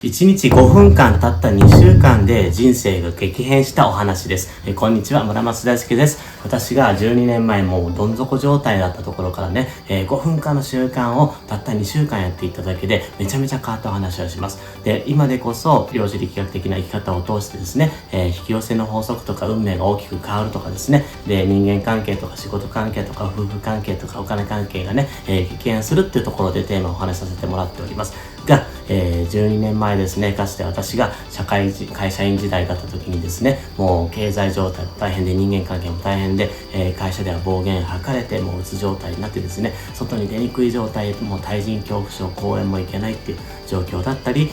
1日5分間経った2週間で人生が激変したお話です。こんにちは、村松大輔です。私が12年前もうどん底状態だったところからね、5分間の習慣をたった2週間やっていっただけでめちゃめちゃ変わったお話をします。で、今でこそ量子力学的な生き方を通してですね、引き寄せの法則とか運命が大きく変わるとかですね、で、人間関係とか仕事関係とか夫婦関係とかお金関係がね、激変するっていうところでテーマをお話しさせてもらっておりますが、12年前ですね、かつて私が会社員時代だった時にですね、もう経済状態も大変で人間関係も大変で、会社では暴言吐かれてもううつ状態になってですね、外に出にくい状態、もう対人恐怖症、講演も行けないっていう状況だったり、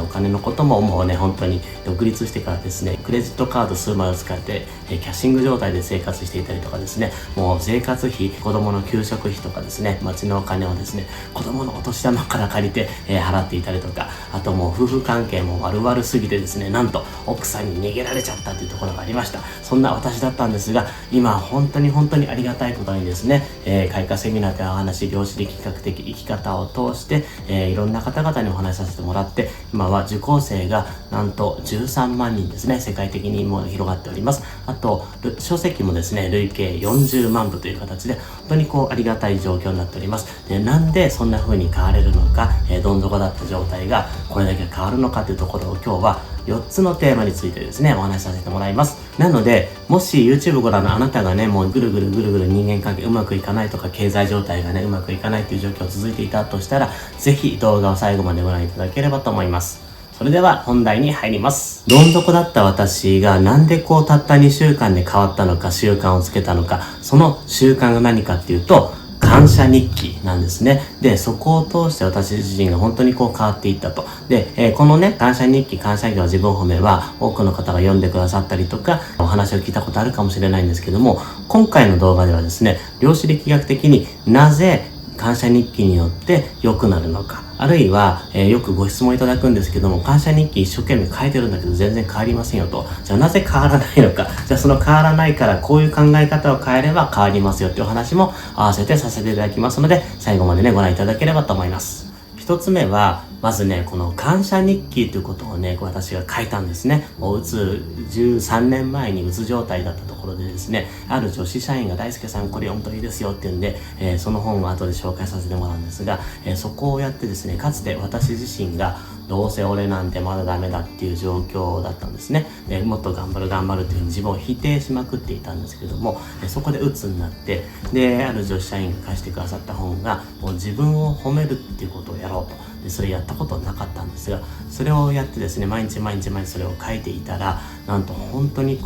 お金のことももうね、本当に独立してからですね、クレジットカード数枚を使って、キャッシング状態で生活していたりとかですね、もう生活費、子供の給食費とかですね、町のお金をですね、子供のお年玉から借りて、払っていたりとか、あともう夫婦関係も悪々すぎてですね、なんと奥さんに逃げられちゃったというところがありました。そんな私だったんですが、今本当にありがたいことにですね、開花セミナーというお話、量子力学的生き方を通して、いろんな方々にお話しさせてもらって、今は受講生がなんと13万人ですね、世界的にも広がっております。あと書籍もですね、累計40万部という形で本当にありがたい状況になっております。で、なんでそんな風に変われるのか、どん底だった状態がこれだけ変わるのかというところを今日は4つのテーマについてですね、お話しさせてもらいます。なので、もし YouTube ご覧のあなたがね、もうぐるぐる人間関係うまくいかないとか、経済状態がね、うまくいかないという状況続いていたとしたら、ぜひ動画を最後までご覧いただければと思います。それでは本題に入ります。どん底だった私がなんでたった2週間で変わったのか、習慣をつけたのか、その習慣が何かっていうと、感謝日記なんですね。で、そこを通して私自身が本当に変わっていったと。で、このね、感謝日記、感謝業自分褒めは多くの方が読んでくださったりとか、お話を聞いたことあるかもしれないんですけども、今回の動画ではですね、量子力学的になぜ感謝日記によって良くなるのか、あるいは、よくご質問いただくんですけども、感謝日記一生懸命書いてるんだけど全然変わりませんよと。じゃあなぜ変わらないのか。じゃあその変わらないからこういう考え方を変えれば変わりますよっていうお話も合わせてさせていただきますので、最後までね、ご覧いただければと思います。一つ目は、まずね、この感謝日記ということをね、私が書いたんですね。もう13年前にうつ状態だったところでですね、ある女子社員が大輔さんこれ読むといいですよって言うんで、その本を後で紹介させてもらうんですが、そこをやってですね、かつて私自身がどうせ俺なんてまだダメだっていう状況だったんですね。で、もっと頑張るっていうふうに自分を否定しまくっていたんですけども、そこで鬱になって、で、ある女子社員が貸してくださった本が、もう自分を褒めるっていうことをやろうと。で、それやったことなかったんですが、それをやってですね、毎日それを書いていたら、なんと本当に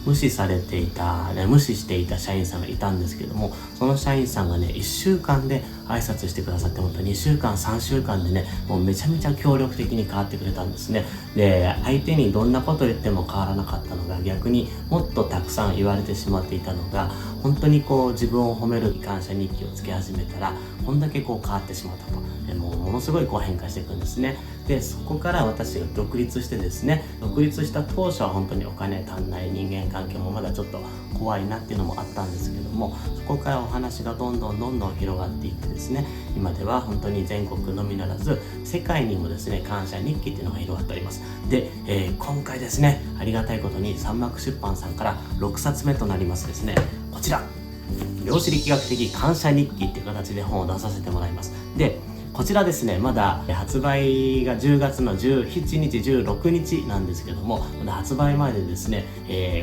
無視していた社員さんがいたんですけども、その社員さんがね、1週間で挨拶してくださって、本当に2週間、3週間でね、もうめちゃめちゃ協力的に変わってくれたんですね。で、相手にどんなこと言っても変わらなかったのが、逆にもっとたくさん言われてしまっていたのが、本当に自分を褒める感謝日記をつけ始めたら、こんだけ変わってしまったと。もうものすごい変化していくんですね。で、そこから私が独立してですね、独立した当初は本当にお金足んない、人間関係もまだちょっと怖いなっていうのもあったんですけども、そこからお話がどんどん広がっていってですね、今では本当に全国のみならず世界にもですね、感謝日記っていうのが広がっております。で、今回ですね、ありがたいことに三幕出版さんから6冊目となりますですね、こちら量子力学的感謝日記っていう形で本を出させてもらいます。で、こちらですね、まだ発売が10月の17日、16日なんですけども、まだ発売前でですね、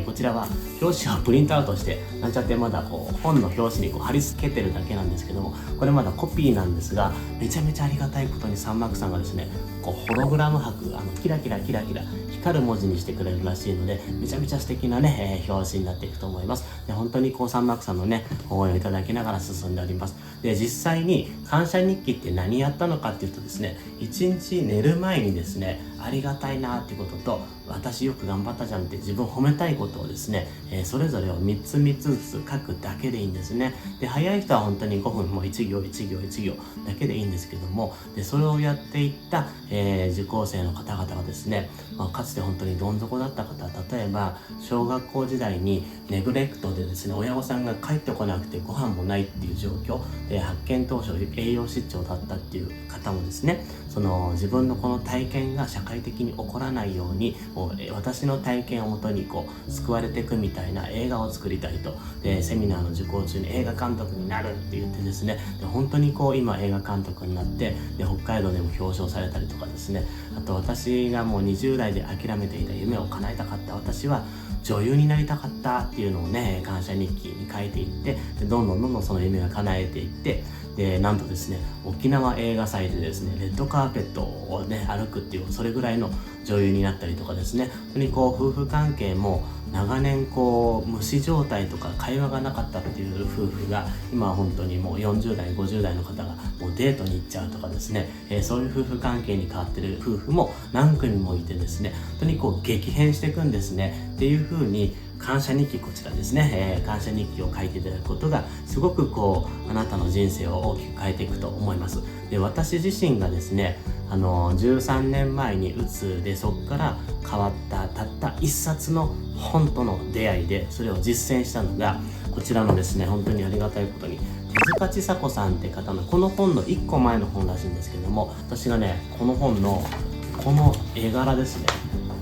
こちらは表紙をプリントアウトして、なんちゃってまだ本の表紙に貼り付けてるだけなんですけども、これまだコピーなんですが、めちゃめちゃありがたいことに三幕さんがですね、ホログラム箔、キラキラ光る文字にしてくれるらしいので、めちゃめちゃ素敵なね、表紙になっていくと思います。で、本当に三幕さんのね、応援をいただきながら進んでおります。で、実際に感謝日記って何やったのかっていうとですね、一日寝る前にですね、ありがたいなってことと、私よく頑張ったじゃんって自分を褒めたいことをですね、それぞれを3つずつ書くだけでいいんですね。で、早い人は本当に5分もう1行だけでいいんですけども、で、それをやっていった、受講生の方々がですね、かつて本当にどん底だった方、例えば小学校時代にネグレクトでですね、親御さんが帰ってこなくてご飯もないっていう状況で、発見当初栄養失調だったっていう方もですね、その自分のこの体験が社会的に起こらないように私の体験をもとに救われていくみたいな映画を作りたいと。でセミナーの受講中に映画監督になるって言ってですね、で本当に今映画監督になって、で北海道でも表彰されたりとかですね、あと私がもう20代で諦めていた夢を叶えたかった私は女優になりたかったっていうのをね、感謝日記に書いていって、でどんどんその夢が叶えていって、でなんとですね、沖縄映画祭でですね、レッドカーペットをね歩くっていう、それぐらいの女優になったりとかですね、本当に夫婦関係も長年無視状態とか会話がなかったっていう夫婦が今は本当にもう40代50代の方がもうデートに行っちゃうとかですね、そういう夫婦関係に変わってる夫婦も何組もいてですね、本当に激変していくんですねっていう風に、感謝日記、こちらですね、感謝日記を書いていただくことがすごくあなたの人生を大きく変えていくと思います。で私自身がですね、13年前にうつで、そこから変わったたった一冊の本との出会いで、それを実践したのがこちらのですね、本当にありがたいことに手塚千佐子さんって方のこの本の1個前の本らしいんですけども、私がねこの本のこの絵柄ですね、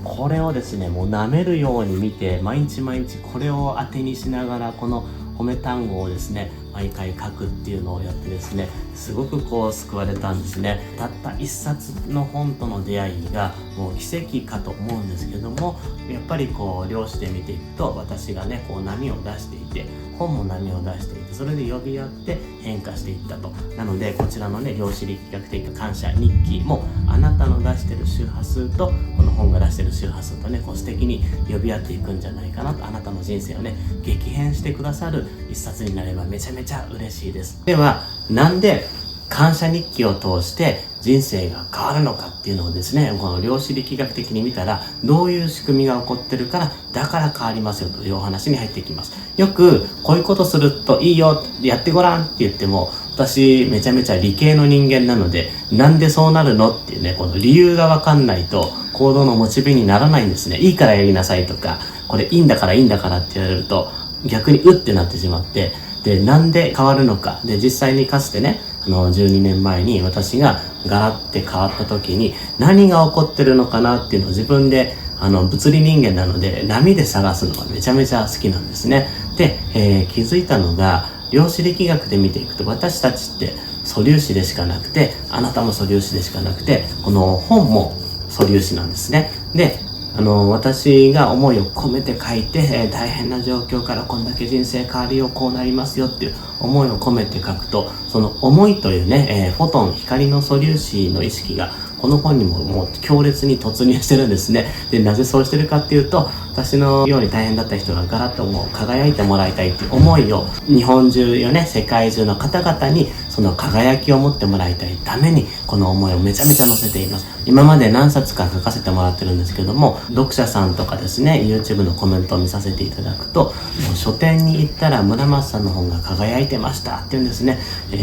これをですねもう舐めるように見て、毎日これを当てにしながらこの褒め単語をですね毎回書くっていうのをやってですね、すごく救われたんですね。たった一冊の本との出会いがもう奇跡かと思うんですけども、やっぱり量子で見ていくと、私がね波を出していて、本も波を出していて、それで呼び合って変化していったと。なのでこちらのね量子力学的感謝日記も、あなたの出してる周波数とこの本が出してる周波数とね素敵に呼び合っていくんじゃないかなと。あなたの人生をね激変してくださる一冊になればめちゃめちゃ嬉しいです。ではなんで感謝日記を通して人生が変わるのかっていうのをですね、この量子力学的に見たらどういう仕組みが起こってるから、だから変わりますよというお話に入っていきます。よくこういうことするといいよ、やってごらんって言っても、私めちゃめちゃ理系の人間なので、なんでそうなるのっていうね、この理由がわかんないと行動のモチベにならないんですね。いいからやりなさいとか、これいいんだからって言われると逆にってなってしまって、でなんで変わるのか、で実際にかつてね12年前に私がガラッて変わった時に何が起こってるのかなっていうのを自分で物理人間なので波で探すのがめちゃめちゃ好きなんですね。で、気づいたのが、量子力学で見ていくと、私たちって素粒子でしかなくて、あなたも素粒子でしかなくて、この本も素粒子なんですね。で私が思いを込めて書いて、大変な状況からこんだけ人生変わるよ、こうなりますよっていう思いを込めて書くと、その思いというね、フォトン、光の素粒子の意識がこの本にもう強烈に突入してるんですね。でなぜそうしてるかっていうと、私のように大変だった人がガラッと輝いてもらいたいっていう思いを、日本中よね、世界中の方々にその輝きを持ってもらいたいために、この思いをめちゃめちゃ載せています。今まで何冊か書かせてもらってるんですけども、読者さんとかですね、 YouTube のコメントを見させていただくと、もう書店に行ったら村松さんの本が輝いてましたっていうんですね。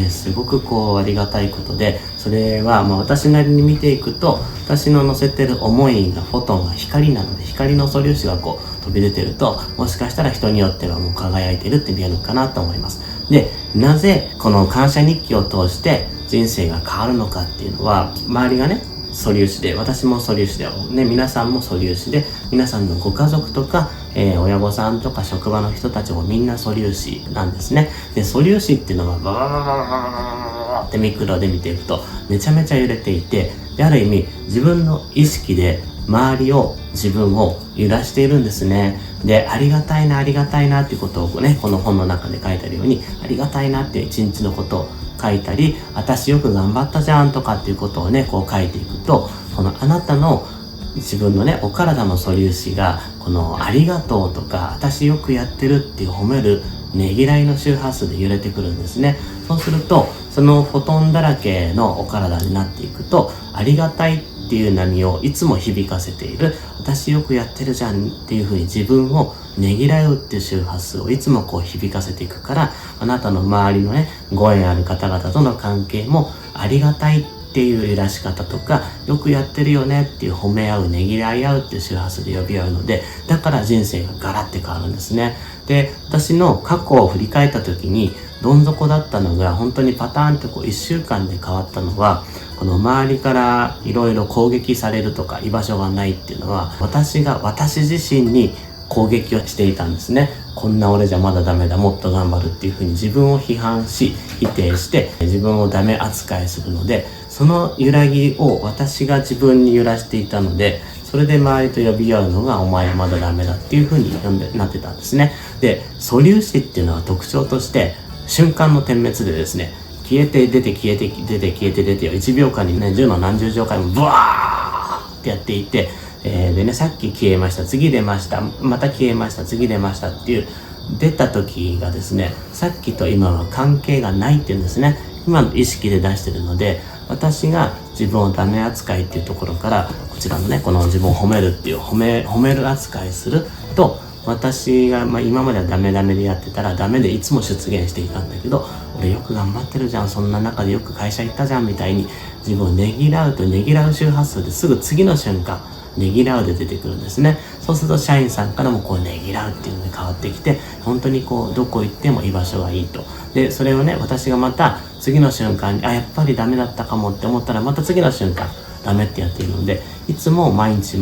すごくありがたいことで、それは私なりに見ていくと、私の載せてる思いがフォトンが光なので、光の素粒子が飛び出てると、もしかしたら人によってはもう輝いてるって見えるかなと思います。でなぜこの感謝日記を通して人生が変わるのかっていうのは、周りがね素粒子で、私も素粒子でね、皆さんも素粒子で、皆さんのご家族とか、親御さんとか職場の人たちもみんな素粒子なんですね。で素粒子っていうのはババババババババってミクロで見ていくとめちゃめちゃ揺れていて、である意味自分の意識で周りを、自分を揺らしているんですね。でありがたいなっていうことをね、この本の中で書いてあるように、ありがたいなっていう一日のことを書いたり、私よく頑張ったじゃんとかっていうことをね書いていくと、このあなたの自分のねお体の素粒子がこのありがとうとか、私よくやってるっていう褒めるねぎらいの周波数で揺れてくるんですね。そうするとそのフォトンだらけのお体になっていくと、ありがたいっていう波をいつも響かせている、私よくやってるじゃんっていう風に自分をねぎらうっていう周波数をいつも響かせていくから、あなたの周りのねご縁ある方々との関係もありがたいっっていう揺らし方とか、よくやってるよねっていう褒め合う、ねぎらい合うっていう周波数で呼び合うので、だから人生がガラッて変わるんですね。で、私の過去を振り返った時に、どん底だったのが本当にパターンと1週間で変わったのは、この周りからいろいろ攻撃されるとか居場所がないっていうのは、私が私自身に攻撃をしていたんですね。こんな俺じゃまだダメだ、もっと頑張るっていうふうに自分を批判し、否定して自分をダメ扱いするので、その揺らぎを私が自分に揺らしていたので、それで周りと呼び合うのがお前はまだダメだっていうふうになってたんですね。で、素粒子っていうのは特徴として瞬間の点滅でですね、消えて出て消えて出て消えて出てを1秒間にね、10の何十乗回もブワーってやっていて、でね、さっき消えました、次出ました、また消えました、次出ましたっていう出た時がですね、さっきと今は関係がないっていうんですね。今の意識で出してるので、私が自分をダメ扱いっていうところから、こちらのね、この自分を褒めるっていう褒める扱いすると、私が、今まではダメでやってたらダメでいつも出現していたんだけど、俺よく頑張ってるじゃん、そんな中でよく会社行ったじゃんみたいに、自分をねぎらうと、ねぎらう周波数ですぐ次の瞬間ねぎらうで出てくるんですね。そうすると社員さんからもこうねぎらうっていうのに変わってきて、本当にこうどこ行っても居場所がいいと。で、それをね、私がまた次の瞬間にやっぱりダメだったかもって思ったら、また次の瞬間ダメってやっているので、いつも毎日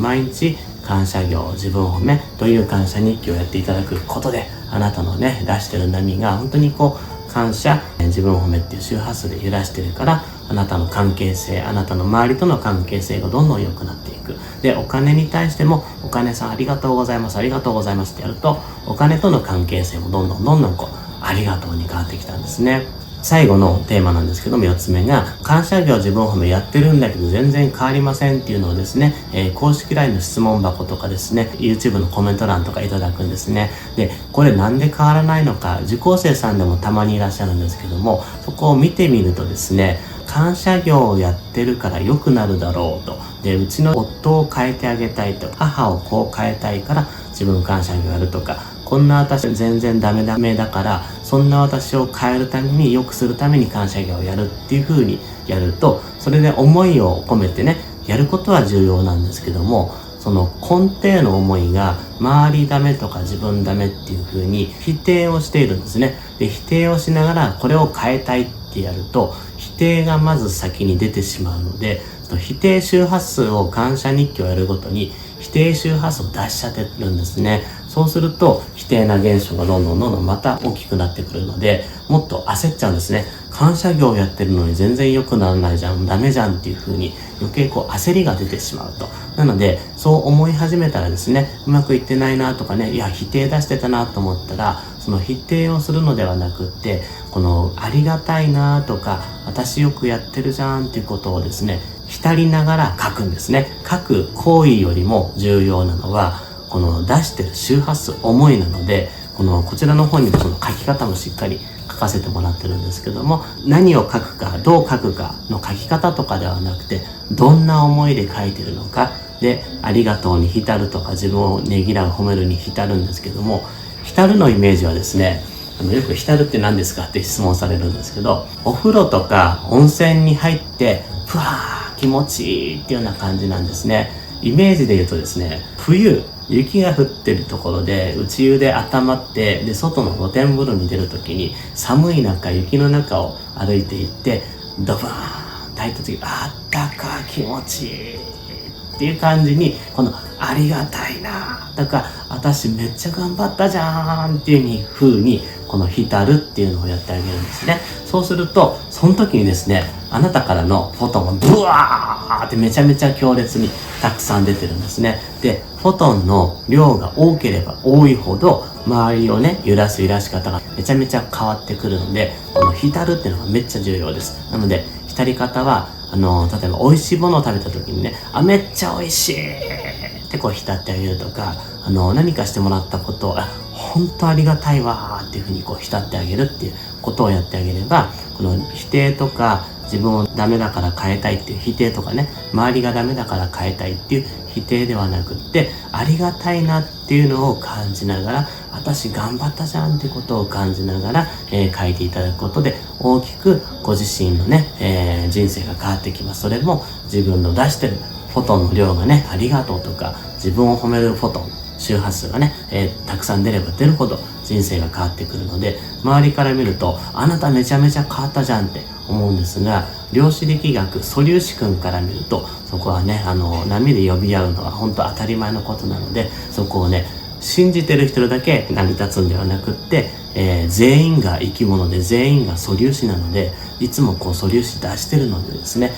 感謝行、自分褒めという感謝日記をやっていただくことで、あなたのね出してる波が本当にこう感謝、自分褒めっていう周波数で揺らしてるから、あなたの関係性、あなたの周りとの関係性がどんどん良くなっていく。で、お金に対しても、お金さんありがとうございます、ありがとうございますってやると、お金との関係性もどんどんこうありがとうに変わってきたんですね。最後のテーマなんですけども、4つ目が感謝業自分褒めやってるんだけど全然変わりませんっていうのをですね、公式 LINE の質問箱とかですね、 YouTube のコメント欄とかいただくんですね。で、これなんで変わらないのか、受講生さんでもたまにいらっしゃるんですけども、そこを見てみるとですね、感謝業をやってるから良くなるだろうと。で、うちの夫を変えてあげたいと、母をこう変えたいから自分感謝業やるとか、こんな私全然ダメだから、そんな私を変えるために、良くするために感謝業をやるっていう風にやると、それで思いを込めてね、やることは重要なんですけども、その根底の思いが周りダメとか自分ダメっていう風に否定をしているんですね。で、否定をしながらこれを変えたいってやると、否定がまず先に出てしまうので、その否定周波数を感謝日記をやるごとに否定周波数を出しちゃってるんですね。そうすると否定な現象がどんどんまた大きくなってくるので、もっと焦っちゃうんですね。感謝業をやってるのに全然良くならないじゃん、ダメじゃんっていう風に余計こう焦りが出てしまうと。なので、そう思い始めたらですね、うまくいってないなとかね、いや否定出してたなと思ったら、その否定をするのではなくって、このありがたいなとか、私よくやってるじゃんっていうことをですね、浸りながら書くんですね。書く行為よりも重要なのは、この出してる周波数、思いなので、こちらの方にもその書き方もしっかり書かせてもらってるんですけども、何を書くか、どう書くかの書き方とかではなくて、どんな思いで書いてるのか、で、ありがとうに浸るとか、自分をねぎらう、褒めるに浸るんですけども、浸るのイメージはですね、よく浸るって何ですかって質問されるんですけど、お風呂とか温泉に入って、ふわー気持ちいいっていうような感じなんですね。イメージで言うとですね、冬、雪が降ってるところで内湯で温まって、で、外の露天風呂に出るときに寒い中、雪の中を歩いていって、ドバーンって入った時、あったか気持ちいいっていう感じに、このありがたいなとか、私めっちゃ頑張ったじゃんっていう風に、この浸るっていうのをやってあげるんですね。そうすると、その時にですね、あなたからのフォトンがブワーってめちゃめちゃ強烈にたくさん出てるんですね。で、フォトンの量が多ければ多いほど、周りをね、揺らす揺らし方がめちゃめちゃ変わってくるので、この浸るっていうのがめっちゃ重要です。なので、浸り方は、例えば美味しいものを食べた時にね、めっちゃ美味しいってこう浸ってあげるとか、何かしてもらったことを、本当ありがたいわーっていうふうにこう浸ってあげるっていうことをやってあげれば、この否定とか、自分をダメだから変えたいっていう否定とかね、周りがダメだから変えたいっていう否定ではなくって、ありがたいなっていうのを感じながら、私頑張ったじゃんってことを感じながら、書いていただくことで、大きくご自身のね、人生が変わってきます。それも自分の出してるフォトンの量がね、ありがとうとか、自分を褒めるフォトン、周波数がね、たくさん出れば出るほど人生が変わってくるので、周りから見ると、あなためちゃめちゃ変わったじゃんって思うんですが、量子力学素粒子君から見ると、そこはね、波で呼び合うのは本当当たり前のことなので、そこをね、信じてる人だけ成り立つんではなくって、全員が生き物で全員が素粒子なので、いつもこう素粒子出してるのでですね、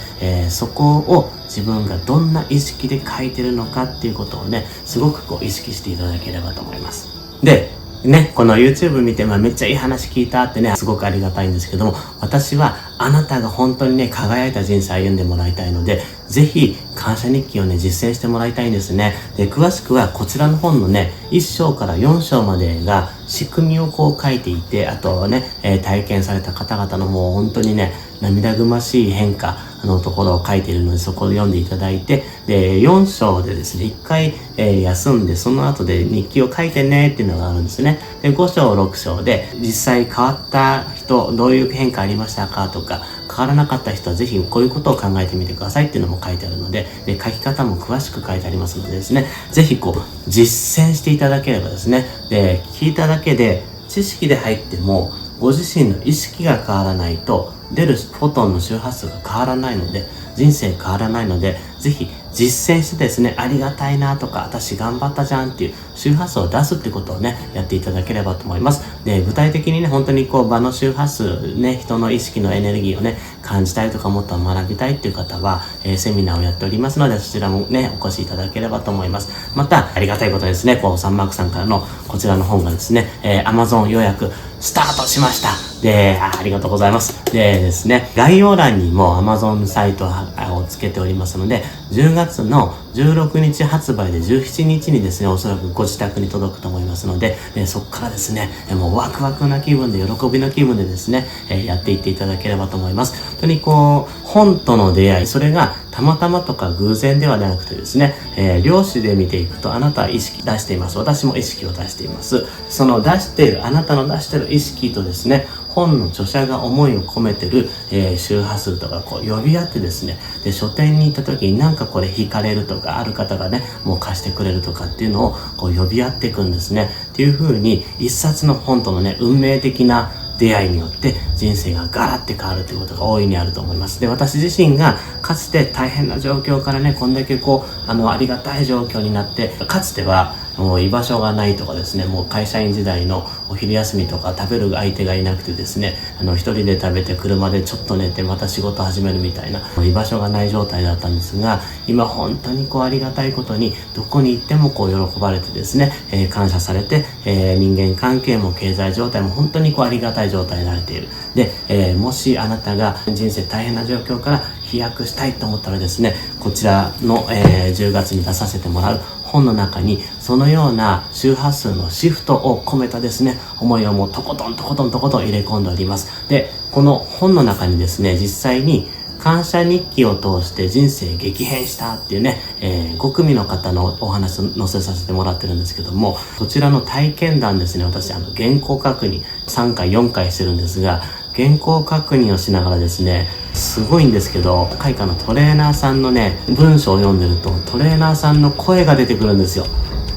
そこを自分がどんな意識で書いてるのかっていうことをね、すごくこう意識していただければと思います。で、ね、この YouTube 見て、めっちゃいい話聞いたってね、すごくありがたいんですけども、私はあなたが本当にね、輝いた人生歩んでもらいたいので、ぜひ感謝日記をね、実践してもらいたいんですね。で、詳しくはこちらの本のね、1章から4章までが仕組みをこう書いていて、あとね、体験された方々のもう本当にね、涙ぐましい変化のところを書いているので、そこを読んでいただいて、で、4章でですね、1回、休んで、その後で日記を書いてねっていうのがあるんですね。で、5章、6章で、実際変わった人、どういう変化ありましたかとか、変わらなかった人はぜひこういうことを考えてみてくださいっていうのも書いてあるので、で、書き方も詳しく書いてありますのでですね、ぜひこう、実践していただければですね、で、聞いただけで、知識で入っても、ご自身の意識が変わらないと、出るフォトンの周波数が変わらないので、人生変わらないので、ぜひ実践してですね、ありがたいなとか、私頑張ったじゃんっていう周波数を出すってことをね、やっていただければと思います。で、具体的にね、本当にこう場の周波数ね、人の意識のエネルギーをね、感じたいとかもっと学びたいっていう方は、セミナーをやっておりますので、そちらもね、お越しいただければと思います。また、ありがたいことですね、サンマークさんからのこちらの本がですね、Amazon 予約スタートしました。で、ありがとうございます。でですね、概要欄にも Amazon サイトをつけておりますので、10月の16日発売で17日にですね、おそらくご自宅に届くと思いますので、そこからですね、もうワクワクな気分で、喜びの気分でですね、やっていっていただければと思います。本当にこう、本との出会い、それがたまたまとか偶然ではなくてですね、量子で見ていくと、あなたは意識出しています。私も意識を出しています。その出している、あなたの出している意識とですね、本の著者が思いを込めてる、周波数とかこう呼び合ってですね、で、書店に行った時になんかこれ惹かれるとか、ある方がね、もう貸してくれるとかっていうのをこう呼び合っていくんですね。っていう風に、一冊の本とのね、運命的な出会いによって人生がガラッて変わるということが大いにあると思います。で、私自身がかつて大変な状況からね、こんだけこう、ありがたい状況になって、かつてはもう居場所がないとかですね、もう会社員時代のお昼休みとか食べる相手がいなくてですね、一人で食べて車でちょっと寝てまた仕事始めるみたいな、居場所がない状態だったんですが、今本当にこうありがたいことに、どこに行ってもこう喜ばれてですね、感謝されて、人間関係も経済状態も本当にこうありがたい状態になれている。で、もしあなたが人生大変な状況から飛躍したいと思ったらですね、こちらの、10月に出させてもらう本の中にそのような周波数のシフトを込めたですね、思いをもうとことん入れ込んでおります。で、この本の中にですね、実際に感謝日記を通して人生激変したっていうね、5組の方のお話を載せさせてもらってるんですけども、そちらの体験談ですね、私原稿確認3回4回してるんですが、原稿確認をしながらですね、すごいんですけど、開花のトレーナーさんのね、文章を読んでるとトレーナーさんの声が出てくるんですよ。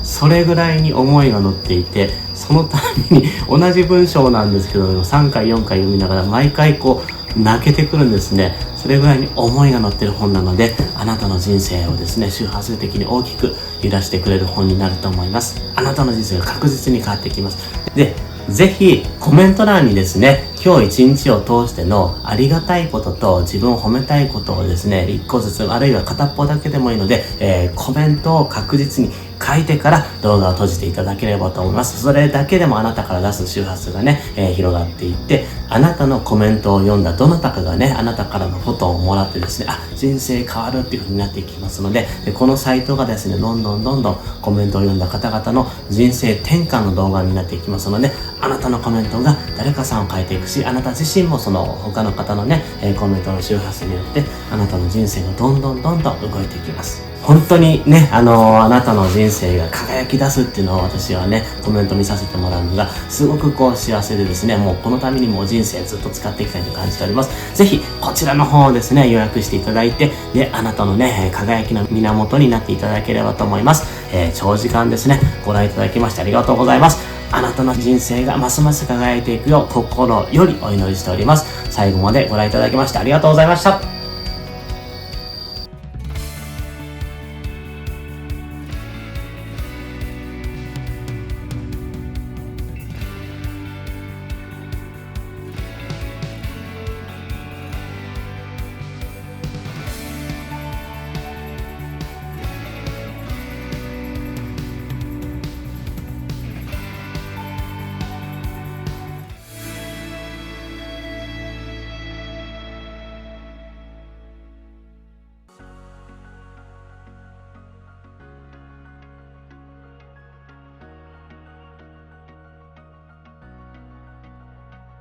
それぐらいに思いが乗っていて、そのために同じ文章なんですけど、3回4回読みながら毎回こう泣けてくるんですね。それぐらいに思いが乗ってる本なので、あなたの人生をですね、周波数的に大きく揺らしてくれる本になると思います。あなたの人生が確実に変わってきます。で、ぜひコメント欄にですね、今日一日を通してのありがたいことと自分を褒めたいことをですね、一個ずつあるいは片っぽだけでもいいので、コメントを確実に書いてから動画を閉じていただければと思います。それだけでもあなたから出す周波数がね、広がっていって、あなたのコメントを読んだどなたかがね、あなたからのフォトをもらってですね、人生変わるっていう風になっていきますので、このサイトがですね、どんどんコメントを読んだ方々の人生転換の動画になっていきますので、あなたのコメントが誰かさんを変えていくし、あなた自身もその他の方のね、コメントの周波数によってあなたの人生がどんどん動いていきます。本当にね、あなたの人生が輝き出すっていうのを私はね、コメント見させてもらうのがすごく幸せでですね、もうこのためにもう人生ずっと使っていきたいと感じております。ぜひこちらの方をですね、予約していただいて、で、あなたのね、輝きの源になっていただければと思います。長時間ですね、ご覧いただきましてありがとうございます。あなたの人生がますます輝いていくよう心よりお祈りしております。最後までご覧いただきましてありがとうございました。